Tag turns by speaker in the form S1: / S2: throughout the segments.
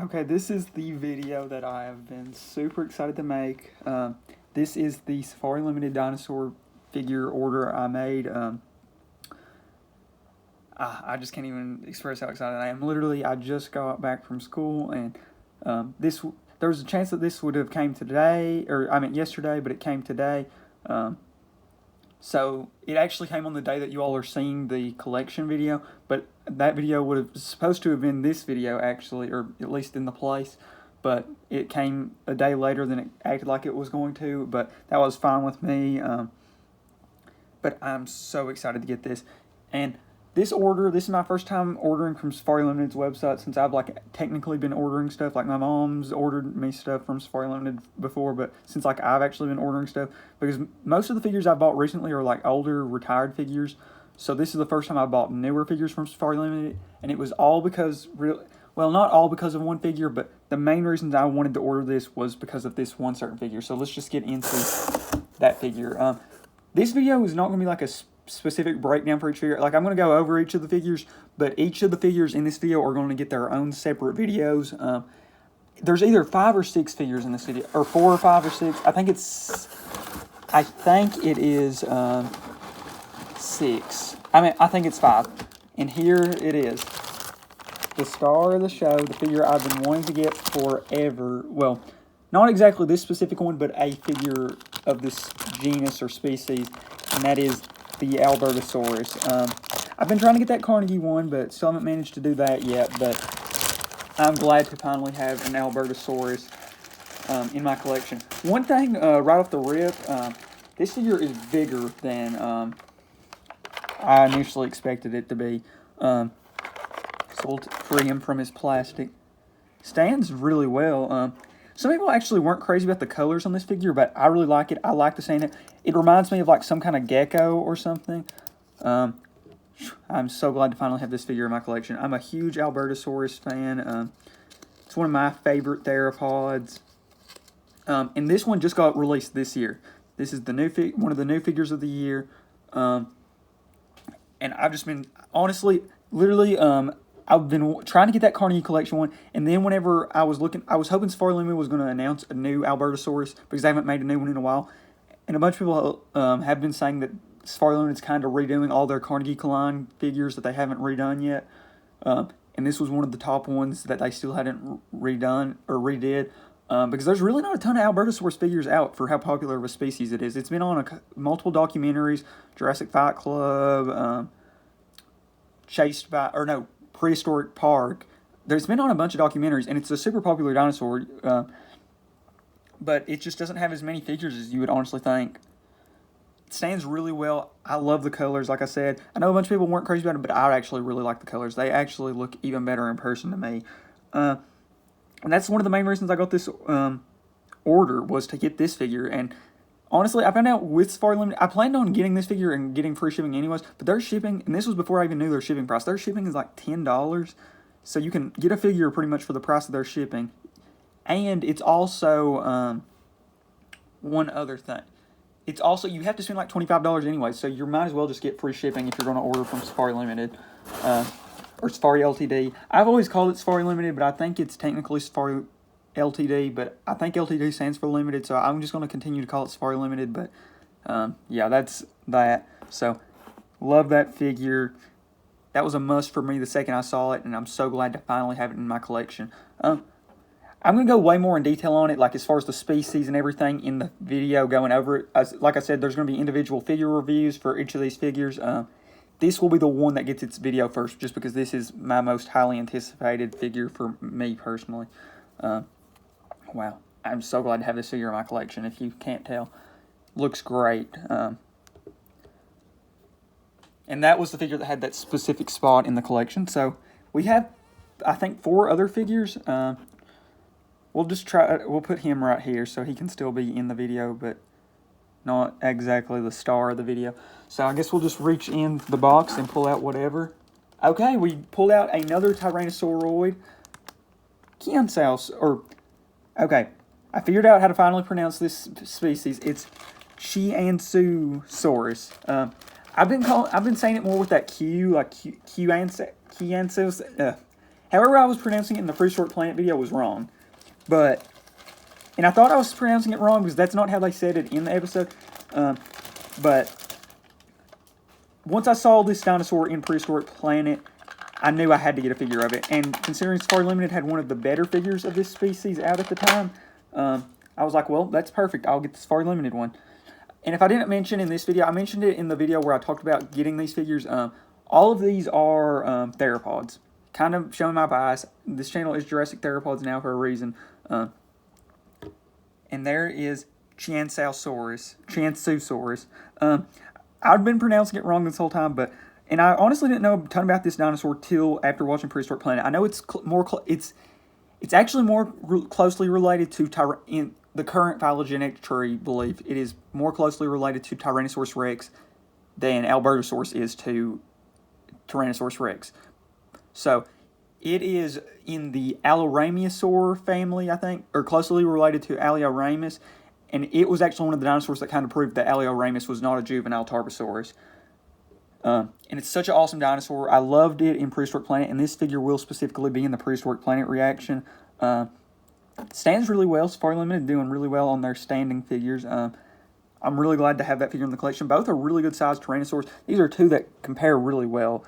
S1: Okay, this is the video that I have been super excited to make. This is the Safari Limited Dinosaur figure order I made. I just can't even express how excited I am. Literally, I just got back from school, and there was a chance that this would have came today, or I meant yesterday, but it came today. So it actually came on the day that you all are seeing the collection video, but that video would have supposed to have been this video actually, or at least in the place, but it came a day later than it acted like it was going to, but that was fine with me. But I'm so excited to get this. And this is my first time ordering from Safari Limited's website since I've technically been ordering stuff. My mom's ordered me stuff from Safari Limited before, but since I've actually been ordering stuff, because most of the figures I bought recently are older retired figures. So this is the first time I bought newer figures from Safari Limited, and it was all because not all because of one figure, but the main reasons I wanted to order this was because of this one certain figure. So let's just get into that figure. This video is not going to be a specific breakdown for each figure. I'm going to go over each of the figures, but each of the figures in this video are going to get their own separate videos. There's either 5 or 6 figures in this video, or 4 or 5 or 6. I think it is 6. I think it's 5. And here it is. The star of the show, the figure I've been wanting to get forever. Well, not exactly this specific one, but a figure of this genus or species, and that is the Albertosaurus. I've been trying to get that Carnegie one, but still haven't managed to do that yet, but I'm glad to finally have an Albertosaurus in my collection. One thing right off the rip, this figure is bigger than I initially expected it to be. So we'll free him from his plastic. Stands really well. Some people actually weren't crazy about the colors on this figure, but I really like it. I like the sand. It reminds me of some kind of gecko or something. I'm so glad to finally have this figure in my collection. I'm a huge Albertosaurus fan. It's one of my favorite theropods. And this one just got released this year. This is the one of the new figures of the year. And I've just been, honestly, literally, I've been trying to get that Carnegie collection one, and then whenever I was hoping Safari Limited was going to announce a new Albertosaurus, because they haven't made a new one in a while, and a bunch of people have been saying that Safari Limited is kind of redoing all their Carnegie line figures that they haven't redone yet, and this was one of the top ones that they still hadn't redone, or redid, because there's really not a ton of Albertosaurus figures out for how popular of a species it is. It's been on multiple documentaries, Jurassic Fight Club, Prehistoric Park. There's been on a bunch of documentaries, and it's a super popular dinosaur, but it just doesn't have as many figures as you would honestly think. It stands really well. I love the colors, like I said. I know a bunch of people weren't crazy about it, but I actually really like the colors. They actually look even better in person to me. And that's one of the main reasons I got this order, was to get this figure. And honestly, I found out with Safari Limited, I planned on getting this figure and getting free shipping anyways, but their shipping, and this was before I even knew their shipping price, their shipping is $10, so you can get a figure pretty much for the price of their shipping. And it's also, one other thing, it's also, you have to spend $25 anyway, so you might as well just get free shipping if you're going to order from Safari Limited, or Safari Ltd. I've always called it Safari Limited, but I think it's technically Safari Ltd, but I think Ltd stands for limited, so I'm just going to continue to call it Safari Limited, but yeah, that's that. So, love that figure. That was a must for me the second I saw it, and I'm so glad to finally have it in my collection. I'm going to go way more in detail on it, as far as the species and everything in the video going over it. Like I said, there's going to be individual figure reviews for each of these figures. This will be the one that gets its video first, just because this is my most highly anticipated figure for me personally. Wow, I'm so glad to have this figure in my collection, if you can't tell. Looks great. And that was the figure that had that specific spot in the collection. So, we have, I think, 4 other figures. We'll put him right here so he can still be in the video, but not exactly the star of the video. So, I guess we'll just reach in the box and pull out whatever. Okay, we pulled out another Tyrannosauroid. Qianzhousaurus, okay, I figured out how to finally pronounce this species. It's Qianzhousaurus. I've been saying it more with that Q, Qianzhousaurus. However I was pronouncing it in the Prehistoric Planet video was wrong. But, and I thought I was pronouncing it wrong because that's not how they said it in the episode. But once I saw this dinosaur in Prehistoric Planet, I knew I had to get a figure of it. And considering Safari Limited had one of the better figures of this species out at the time, I was like, well, that's perfect. I'll get the Safari Limited one. And if I didn't mention in this video, I mentioned it in the video where I talked about getting these figures. All of these are theropods. Kind of showing my bias. This channel is Jurassic Theropods now for a reason. And there is Qianzhousaurus. I've been pronouncing it wrong this whole time, and I honestly didn't know a ton about this dinosaur till after watching Prehistoric Planet. I know it's it's actually more closely related to in the current phylogenetic tree belief. It is more closely related to Tyrannosaurus Rex than Albertosaurus is to Tyrannosaurus Rex. So it is in the Alloramiosaur family, I think, or closely related to Alloramus. And it was actually one of the dinosaurs that kind of proved that Alloramus was not a juvenile Tarbosaurus. And it's such an awesome dinosaur. I loved it in Prehistoric Planet, and this figure will specifically be in the Prehistoric Planet reaction. Stands really well. Safari Limited doing really well on their standing figures. I'm really glad to have that figure in the collection. Both are really good sized Tyrannosaurs. These are two that compare really well.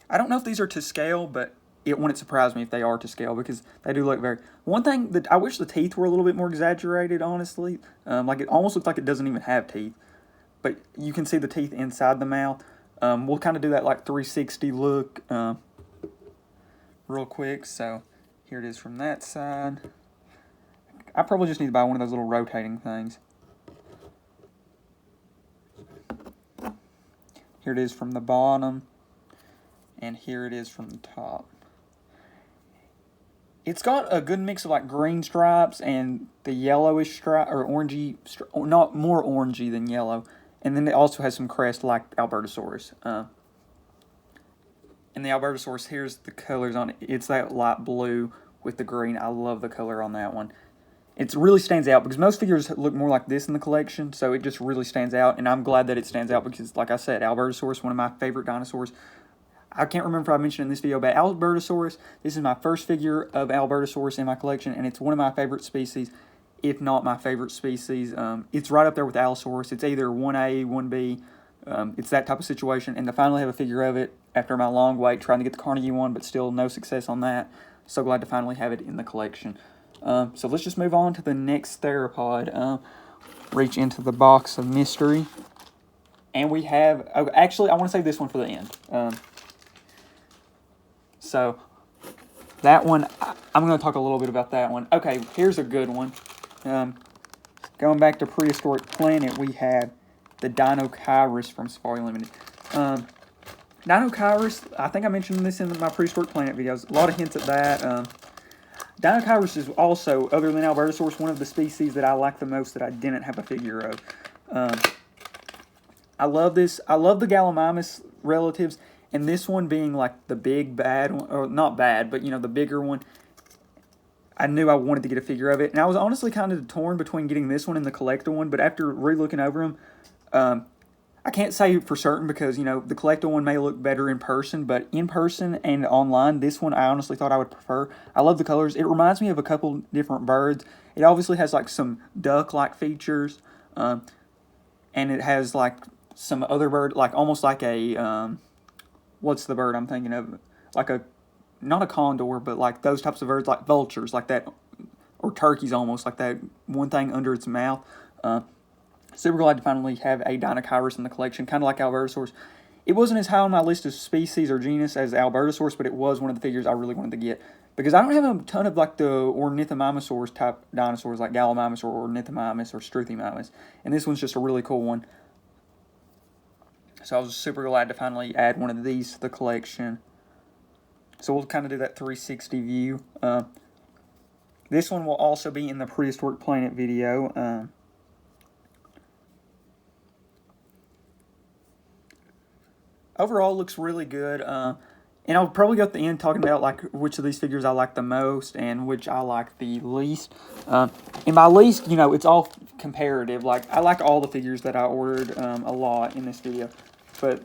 S1: I don't know if these are to scale, but it wouldn't surprise me if they are to scale because they do look very... One thing that I wish the teeth were a little bit more exaggerated, honestly. Like it almost looks like it doesn't even have teeth. But you can see the teeth inside the mouth. We'll kind of do that like 360 look real quick. So here it is from that side. I probably just need to buy one of those little rotating things. Here it is from the bottom. And here it is from the top. It's got a good mix of like green stripes and the yellowish stripe, or orangey, not more orangey than yellow. And then it also has some crest like Albertosaurus. And the Albertosaurus, here's the colors on it. It's that light blue with the green. I love the color on that one. It really stands out because most figures look more like this in the collection, so it just really stands out. And I'm glad that it stands out because, like I said, Albertosaurus, one of my favorite dinosaurs. I can't remember if I mentioned in this video, but Albertosaurus, this is my first figure of Albertosaurus in my collection, and it's one of my favorite species, if not my favorite species. It's right up there with Allosaurus. It's either 1A, 1B. It's that type of situation, and to finally have a figure of it after my long wait, trying to get the Carnegie one, but still no success on that. So glad to finally have it in the collection. So let's just move on to the next theropod. Reach into the box of mystery. And we have... Oh, actually, I want to save this one for the end. So, that one, I'm going to talk a little bit about that one. Okay, here's a good one. Going back to Prehistoric Planet, we have the Deinocheirus from Safari Limited. Deinocheirus, I think I mentioned this in my Prehistoric Planet videos. A lot of hints at that. Deinocheirus is also, other than Albertosaurus, one of the species that I like the most that I didn't have a figure of. I love this. I love the Gallimimus relatives. And this one being like the big bad one, or not bad, but you know, the bigger one, I knew I wanted to get a figure of it. And I was honestly kind of torn between getting this one and the collector one, but after re-looking over them, I can't say for certain because, you know, the collector one may look better in person, but in person and online, this one I honestly thought I would prefer. I love the colors. It reminds me of a couple different birds. It obviously has like some duck-like features, and it has like some other bird, like almost like a... what's the bird I'm thinking of? Like a, not a condor, but like those types of birds, like vultures, like that, or turkeys almost, like that one thing under its mouth. Super glad to finally have a Deinocheirus in the collection, kind of like Albertosaurus. It wasn't as high on my list of species or genus as Albertosaurus, but it was one of the figures I really wanted to get. Because I don't have a ton of like the Ornithomimosaurus type dinosaurs, like Gallimimus or Ornithomimus or Struthiomimus. And this one's just a really cool one. So I was super glad to finally add one of these to the collection. So we'll kind of do that 360 view. This one will also be in the Prehistoric Planet video. Overall, looks really good. And I'll probably go at the end talking about like which of these figures I like the most and which I like the least. And by least, you know, it's all comparative. Like I like all the figures that I ordered a lot in this video. But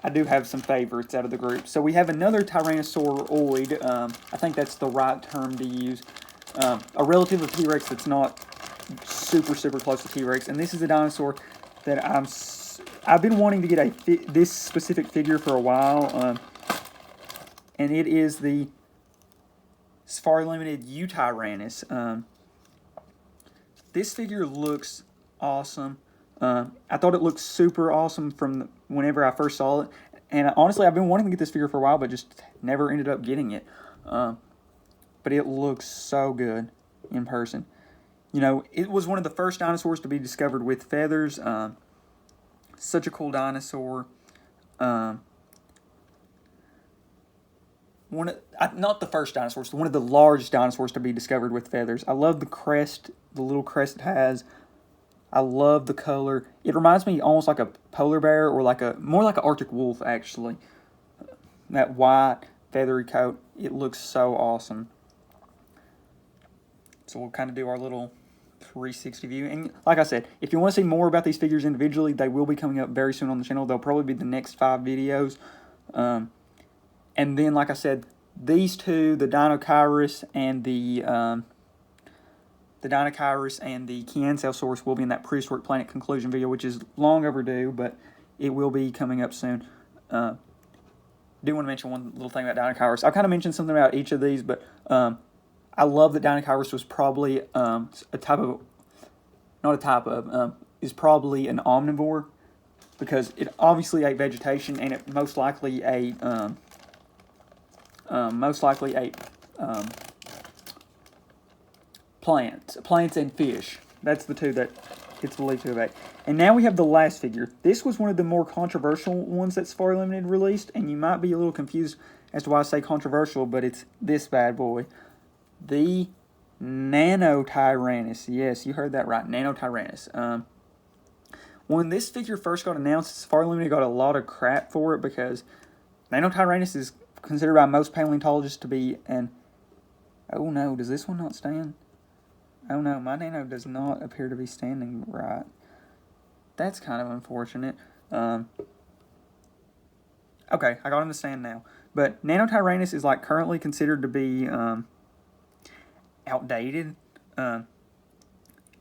S1: I do have some favorites out of the group. So we have another Tyrannosauroid. I think that's the right term to use. A relative of T-Rex that's not super close to T-Rex. And this is a dinosaur that I've been wanting to get this specific figure for a while. And it is the Safari Limited Yutyrannus. This figure looks awesome. I thought it looked super awesome from whenever I first saw it. And honestly, I've been wanting to get this figure for a while, but just never ended up getting it. But it looks so good in person. You know, it was one of the first dinosaurs to be discovered with feathers. Such a cool dinosaur. Not the first dinosaurs, one of the largest dinosaurs to be discovered with feathers. I love the crest, the little crest it has. I love the color. It reminds me almost like a polar bear, or more like an Arctic wolf, actually. That white, feathery coat, it looks so awesome. So we'll kind of do our little 360 view. And like I said, if you want to see more about these figures individually, they will be coming up very soon on the channel. They'll probably be the next 5 videos. And then, like I said, these two, the Deinocheirus and the Qianzhousaurus, will be in that prehistoric planet conclusion video, which is long overdue, but it will be coming up soon. I do want to mention one little thing about Deinocheirus. I kind of mentioned something about each of these, but I love that Deinocheirus was probably is probably an omnivore, because it obviously ate vegetation, and it most likely ate plants and fish. That's the two that it's believed to have ate. And now we have the last figure. This was one of the more controversial ones that Safari Limited released, and you might be a little confused as to why I say controversial, but it's this bad boy. The Nanotyrannus. Yes, you heard that right. Nanotyrannus. When this figure first got announced, Safari Limited got a lot of crap for it, because Nanotyrannus is considered by most paleontologists to be an... Oh no, does this one not stand? Oh no, my Nano does not appear to be standing right. That's kind of unfortunate. Okay, I got him to stand now. But Nanotyrannus is currently considered to be outdated. And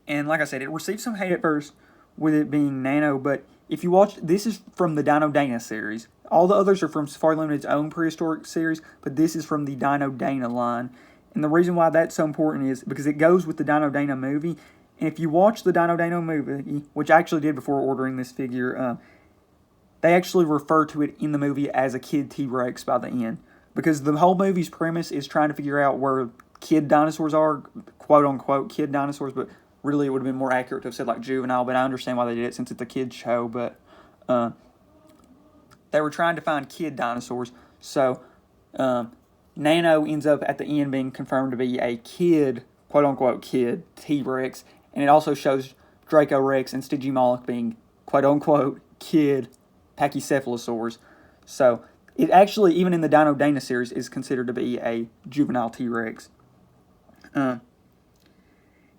S1: like I said, it received some hate at first with it being nano, but if you watch, this is from the Dino series. All the others are from Safari Limited's own prehistoric series, but this is from the Dino line. And the reason why that's so important is because it goes with the Dino movie. And if you watch the Dino movie, which I actually did before ordering this figure, they actually refer to it in the movie as a kid T-Rex by the end. Because the whole movie's premise is trying to figure out where kid dinosaurs are, quote-unquote kid dinosaurs, but really it would have been more accurate to have said juvenile, but I understand why they did it since it's a kid's show. But they were trying to find kid dinosaurs, so Nano ends up at the end being confirmed to be a kid, quote-unquote kid, T-Rex, and it also shows Dracorex and Stygimoloch being, quote-unquote kid Pachycephalosaurs. So it actually, even in the Dino series, is considered to be a juvenile T-Rex.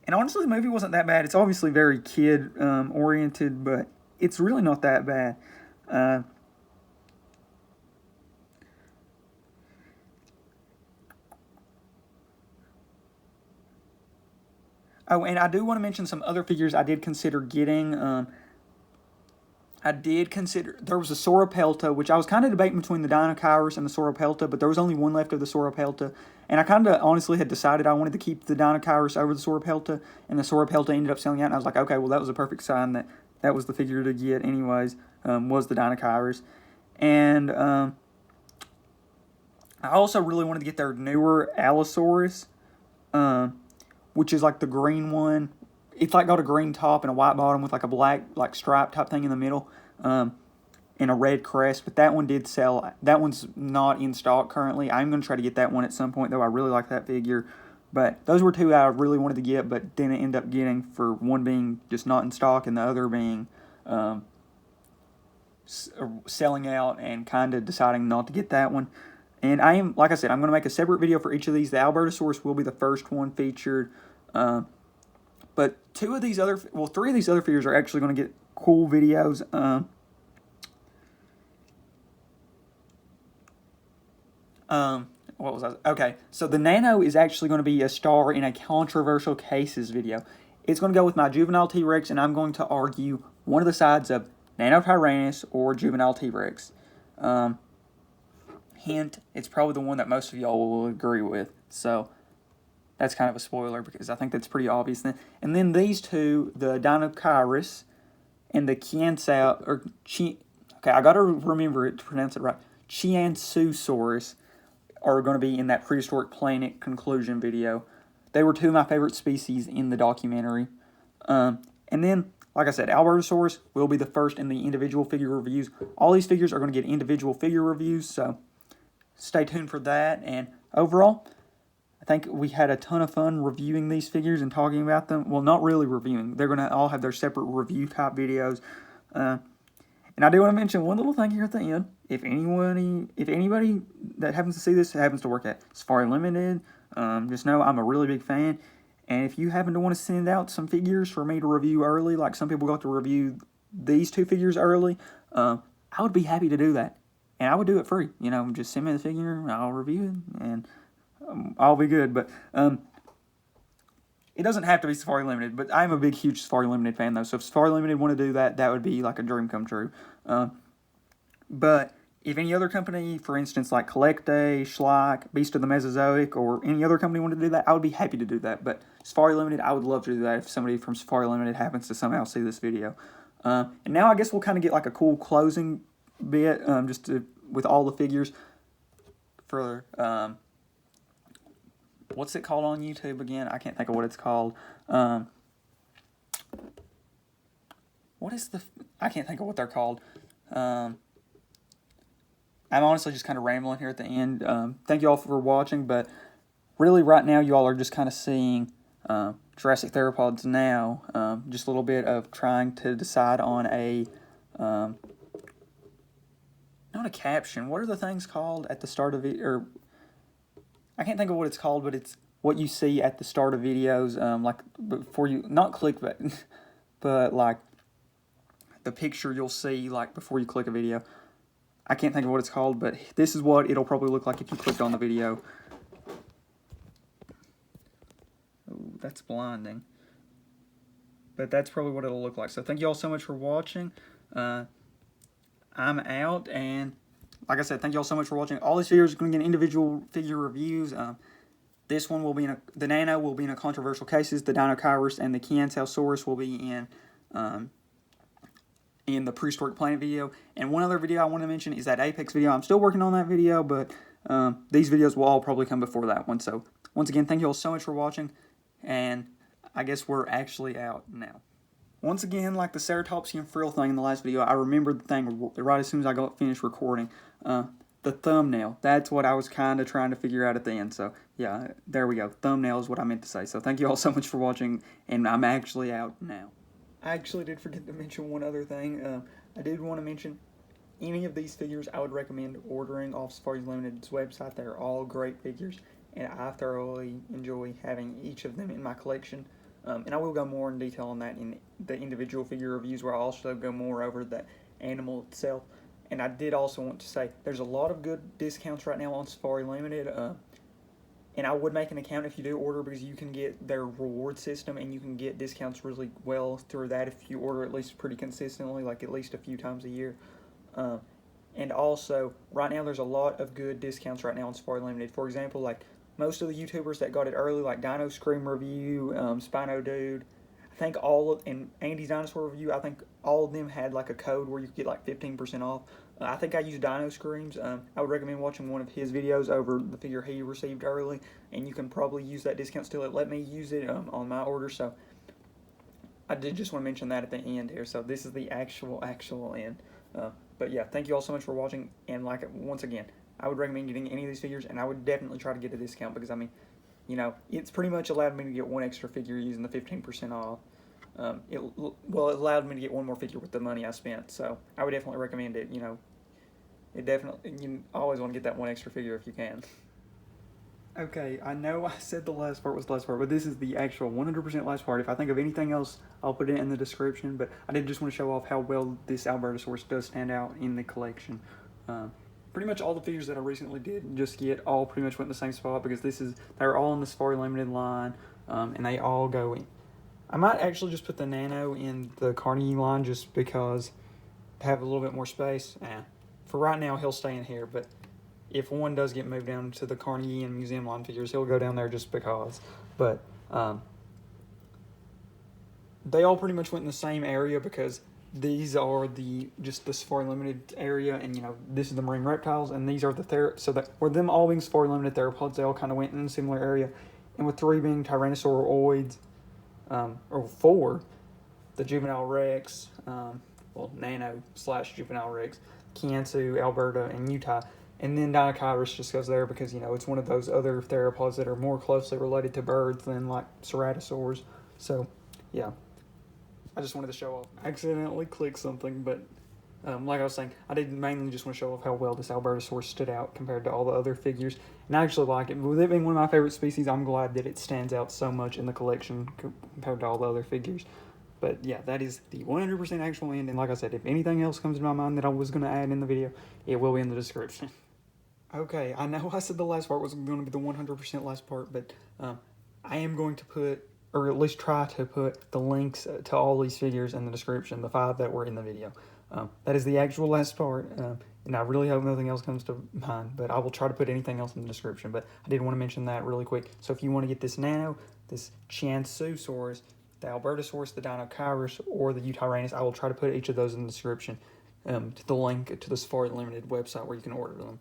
S1: And honestly, the movie wasn't that bad. It's obviously very kid-oriented, but it's really not that bad. Oh, and I do want to mention some other figures I did consider getting. There was a Sauropelta, which I was kind of debating between the Deinocheirus and the Sauropelta, but there was only one left of the Sauropelta. And I kind of honestly had decided I wanted to keep the Deinocheirus over the Sauropelta, and the Sauropelta ended up selling out, and I was like, okay, well, that was a perfect sign that that was the figure to get anyways, was the Deinocheirus. And I also really wanted to get their newer Allosaurus, which is the green one. It's got a green top and a white bottom with a black stripe type thing in the middle, and a red crest. But that one did sell. That one's not in stock currently. I'm going to try to get that one at some point, though. I really like that figure. But those were two I really wanted to get, but didn't end up getting, for one being just not in stock and the other being selling out, and kind of deciding not to get that one. And like I said, I'm going to make a separate video for each of these. The Albertosaurus will be the first one featured. But three of these other figures are actually going to get cool videos. What was I? Okay, so the Nano is actually going to be a star in a controversial cases video. It's going to go with my juvenile T-Rex, and I'm going to argue one of the sides of Nanotyrannus or juvenile T-Rex. Hint, it's probably the one that most of y'all will agree with. So that's kind of a spoiler because I think that's pretty obvious. And then these two, the Deinocheirus and the okay, I got to remember it to pronounce it right. Qianzhousaurus are going to be in that prehistoric planet conclusion video. They were two of my favorite species in the documentary. And then, like I said, Albertosaurus will be the first in the individual figure reviews. All these figures are going to get individual figure reviews, so stay tuned for that. And overall, I think we had a ton of fun reviewing these figures and talking about them. Well, not really reviewing. They're going to all have their separate review type videos. And I do want to mention one little thing here at the end. If anybody that happens to see this happens to work at Safari Limited, just know I'm a really big fan. And if you happen to want to send out some figures for me to review early, like some people got to review these two figures early, I would be happy to do that. And I would do it free. You know, just send me the figure, I'll review it, and I'll be good. But it doesn't have to be Safari Limited, but I'm a big, huge Safari Limited fan, though. So if Safari Limited want to do that, that would be like a dream come true. But if any other company, for instance, like Collecte, Schleich, Beast of the Mesozoic, or any other company wanted to do that, I would be happy to do that. But Safari Limited, I would love to do that if somebody from Safari Limited happens to somehow see this video. And now I guess we'll kind of get like a cool closing bit, with all the figures for... what's it called on YouTube again? I can't think of what it's called. I can't think of what they're called. I'm honestly just kind of rambling here at the end. Thank you all for watching, but really right now you all are just kind of seeing Jurassic Theropods now. Just a little bit of trying to decide on a... not a caption. What are the things called at the start of it? Or I can't think of what it's called, but it's what you see at the start of videos, like before you, not clickbait, but like the picture you'll see like before you click a video. I can't think of what it's called, but this is what it'll probably look like if you clicked on the video. Ooh, that's blinding. But that's probably what it'll look like. So thank you all so much for watching. I'm out, and like I said, thank you all so much for watching. All these videos are going to get individual figure reviews. This one will be the Nano will be in a controversial cases. The Deinocheirus and the Qianzhousaurus will be in the prehistoric planet video. And one other video I want to mention is that Apex video. I'm still working on that video, but these videos will all probably come before that one. So once again, thank you all so much for watching, and I guess we're actually out now. Once again, like the ceratopsian frill thing in the last video, I remembered the thing right as soon as I got finished recording. The thumbnail. That's what I was kind of trying to figure out at the end. So, yeah, there we go. Thumbnail is what I meant to say. So, thank you all so much for watching, and I'm actually out now. I actually did forget to mention one other thing. I did want to mention any of these figures I would recommend ordering off Safari Limited's website. They're all great figures, and I thoroughly enjoy having each of them in my collection. And I will go more in detail on that in the individual figure reviews, where I'll also go more over the animal itself. And I did also want to say, there's a lot of good discounts right now on Safari Limited. And I would make an account if you do order, because you can get their reward system, and you can get discounts really well through that if you order at least pretty consistently, like at least a few times a year. And also, right now there's a lot of good discounts right now on Safari Limited. For example, like most of the YouTubers that got it early, like Dino Scream Review, Spino Dude, I think and Andy's Dinosaur Review, I think all of them had like a code where you could get like 15% off. I think I used Dino Screams. I would recommend watching one of his videos over the figure he received early, and you can probably use that discount still. It let me use it on my order, so I did just want to mention that at the end here. So this is the actual end. But yeah, thank you all so much for watching, and once again, I would recommend getting any of these figures, and I would definitely try to get a discount, because I mean, you know, it's pretty much allowed me to get one extra figure using the 15% off. It allowed me to get one more figure with the money I spent, so I would definitely recommend it. You know, you always want to get that one extra figure if you can. Okay, I know I said the last part was the last part, but this is the actual 100% last part. If I think of anything else, I'll put it in the description, but I did just want to show off how well this Albertosaurus does stand out in the collection. pretty much all the figures that I recently did just get all pretty much went in the same spot because they're all in the Safari Limited line, and they all go in. I might actually just put the Nano in the Carnegie line just because to have a little bit more space. For right now, he'll stay in here, but if one does get moved down to the Carnegie and Museum line figures, he'll go down there just because. But they all pretty much went in the same area because these are just the Safari Limited area, and this is the marine reptiles, and these are the so that where them all being Safari Limited theropods, they all kind of went in a similar area, and with 3 being Tyrannosauroids, or 4, the Juvenile Rex, Nano/Juvenile Rex, Qianzhousaurus, Alberta, and Utah. And then Deinocheirus just goes there because, it's one of those other theropods that are more closely related to birds than, like, Ceratosaurs. So, yeah. I just wanted to show off. I accidentally clicked something, but like I was saying, I did mainly just want to show off how well this Albertosaurus stood out compared to all the other figures. And I actually like it. With it being one of my favorite species, I'm glad that it stands out so much in the collection compared to all the other figures. But yeah, that is the 100% actual end. And like I said, if anything else comes to my mind that I was going to add in the video, it will be in the description. Okay, I know I said the last part was going to be the 100% last part, but I am going to put, or at least try to put, the links to all these figures in the description, the 5 that were in the video. That is the actual last part, and I really hope nothing else comes to mind, but I will try to put anything else in the description. But I did want to mention that really quick. So if you want to get this Nano, this Qianzhousaurus, the Albertosaurus, the Deinocheirus, or the Yutyrannus, I will try to put each of those in the description to the link to the Safari Limited website where you can order them.